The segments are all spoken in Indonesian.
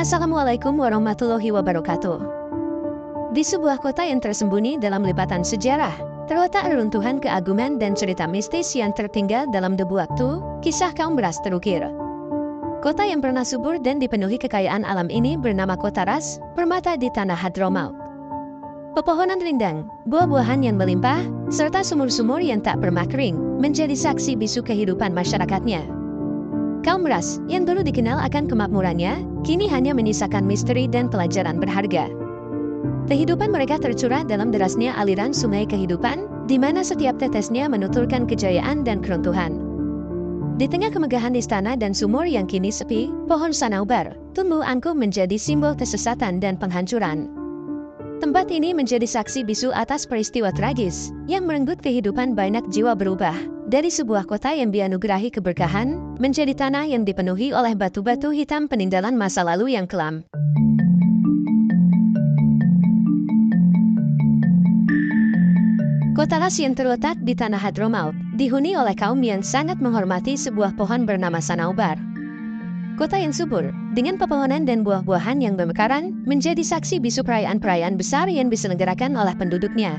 Assalamualaikum warahmatullahi wabarakatuh. Di sebuah kota yang tersembunyi dalam lipatan sejarah, terletak reruntuhan keagungan dan cerita mistis yang tertinggal dalam debu waktu, kisah kaum beras terukir. Kota yang pernah subur dan dipenuhi kekayaan alam ini bernama Kota Ras, permata di tanah Hadramaut. Pepohonan rindang, buah-buahan yang melimpah, serta sumur-sumur yang tak pernah kering, menjadi saksi bisu kehidupan masyarakatnya. Kaum Ras, yang dulu dikenal akan kemakmurannya, kini hanya menyisakan misteri dan pelajaran berharga. Kehidupan mereka tercurah dalam derasnya aliran sungai kehidupan, di mana setiap tetesnya menuturkan kejayaan dan keruntuhan. Di tengah kemegahan istana dan sumur yang kini sepi, pohon sanaubar tumbuh angkuh menjadi simbol kesesatan dan penghancuran. Tempat ini menjadi saksi bisu atas peristiwa tragis yang merenggut kehidupan banyak jiwa berubah. Dari sebuah kota yang dianugerahi keberkahan, menjadi tanah yang dipenuhi oleh batu-batu hitam peninggalan masa lalu yang kelam. Kota Ras yang terletak di tanah Hadramaut, dihuni oleh kaum yang sangat menghormati sebuah pohon bernama sanaubar. Kota yang subur, dengan pepohonan dan buah-buahan yang bermekaran, menjadi saksi bisu perayaan-perayaan besar yang diselenggarakan oleh penduduknya.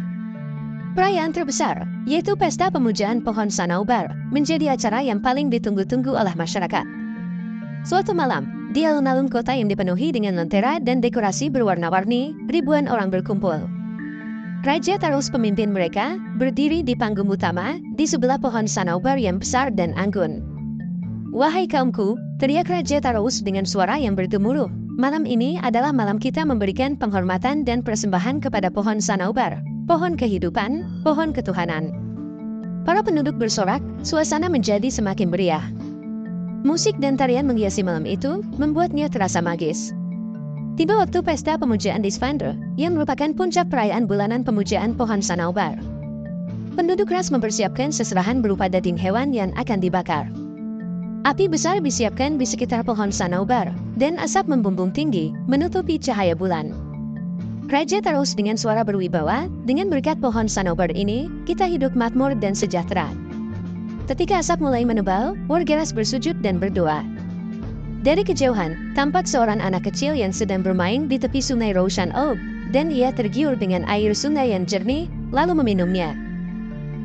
Perayaan terbesar, yaitu Pesta Pemujaan Pohon Sanaubar, menjadi acara yang paling ditunggu-tunggu oleh masyarakat. Suatu malam, di alun-alun kota yang dipenuhi dengan lentera dan dekorasi berwarna-warni, ribuan orang berkumpul. Raja Taros pemimpin mereka, berdiri di panggung utama, di sebelah pohon sanaubar yang besar dan anggun. "Wahai kaumku," teriak Raja Taros dengan suara yang bergemuruh, "malam ini adalah malam kita memberikan penghormatan dan persembahan kepada pohon sanaubar. Pohon kehidupan, pohon ketuhanan." Para penduduk bersorak, suasana menjadi semakin meriah. Musik dan tarian menghiasi malam itu, membuatnya terasa magis. Tiba waktu pesta pemujaan Disvander, yang merupakan puncak perayaan bulanan pemujaan pohon sanaubar. Penduduk Ras mempersiapkan seserahan berupa daging hewan yang akan dibakar. Api besar disiapkan di sekitar pohon sanaubar, dan asap membumbung tinggi, menutupi cahaya bulan. Raja Taros dengan suara berwibawa, "Dengan berkat pohon sanaubar ini, kita hidup makmur dan sejahtera." Ketika asap mulai menebal, warga Ras bersujud dan berdoa. Dari kejauhan, tampak seorang anak kecil yang sedang bermain di tepi sungai Roshan Ob, dan ia tergiur dengan air sungai yang jernih, lalu meminumnya.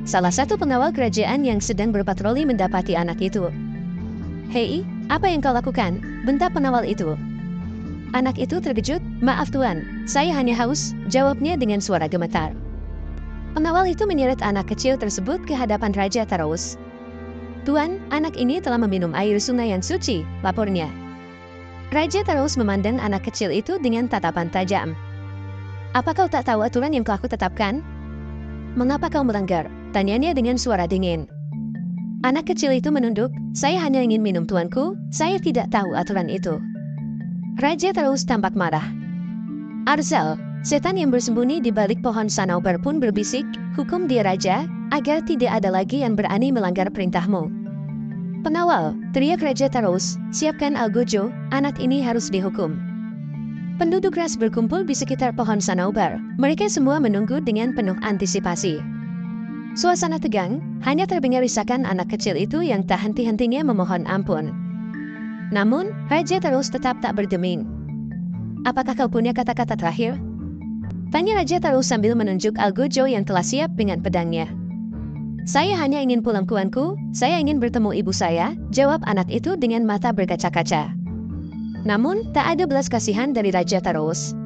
Salah satu pengawal kerajaan yang sedang berpatroli mendapati anak itu. "Hei, apa yang kau lakukan?" bentak pengawal itu. Anak itu terkejut. "Maaf tuan, saya hanya haus," jawabnya dengan suara gemetar. Pengawal itu menyeret anak kecil tersebut ke hadapan Raja Taros. "Tuan, anak ini telah meminum air sungai yang suci," lapornya. Raja Taros memandang anak kecil itu dengan tatapan tajam. "Apa kau tak tahu aturan yang telah kutetapkan? Mengapa kau melanggar?" tanyanya dengan suara dingin. Anak kecil itu menunduk. "Saya hanya ingin minum tuanku, saya tidak tahu aturan itu." Raja Taros tampak marah. Arzal, setan yang bersembunyi di balik pohon sanaubar pun berbisik, "Hukum dia raja, agar tidak ada lagi yang berani melanggar perintahmu." "Pengawal," teriak Raja Taros, "siapkan Algojo, anak ini harus dihukum." Penduduk Ras berkumpul di sekitar pohon sanaubar. Mereka semua menunggu dengan penuh antisipasi. Suasana tegang, hanya terdengar risakan anak kecil itu yang tak henti-hentinya memohon ampun. Namun, Raja Taros tetap tak bergeming. "Apakah kau punya kata-kata terakhir?" tanya Raja Taros sambil menunjuk Algojo yang telah siap dengan pedangnya. "Saya hanya ingin pulang tuanku, saya ingin bertemu ibu saya," jawab anak itu dengan mata berkaca-kaca. Namun, tak ada belas kasihan dari Raja Taros.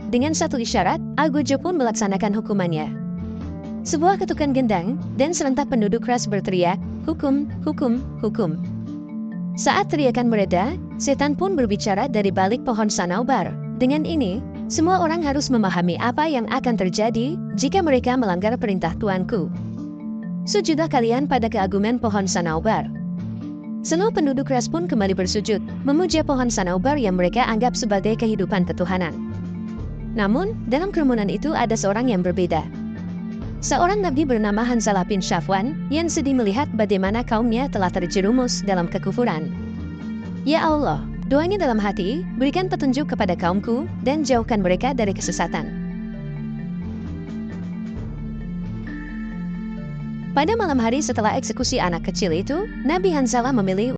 Dengan satu isyarat, Algojo pun melaksanakan hukumannya. Sebuah ketukan gendang, dan serentak penduduk Ras berteriak, "Hukum, hukum, hukum." Saat teriakan mereda, setan pun berbicara dari balik pohon sanaubar. Dengan ini, semua orang harus memahami apa yang akan terjadi jika mereka melanggar perintah tuanku. Sujudlah kalian pada keagungan pohon sanaubar. Seluruh penduduk Ras pun kembali bersujud, memuja pohon sanaubar yang mereka anggap sebagai kehidupan ketuhanan. Namun, dalam kerumunan itu ada seorang yang berbeda. Seorang nabi bernama Hanzalah bin Safwan, yang sedih melihat bagaimana kaumnya telah terjerumus dalam kekufuran. "Ya Allah," doanya dalam hati, "berikan petunjuk kepada kaumku, dan jauhkan mereka dari kesesatan." Pada malam hari setelah eksekusi anak kecil itu, Nabi Hanzalah memilih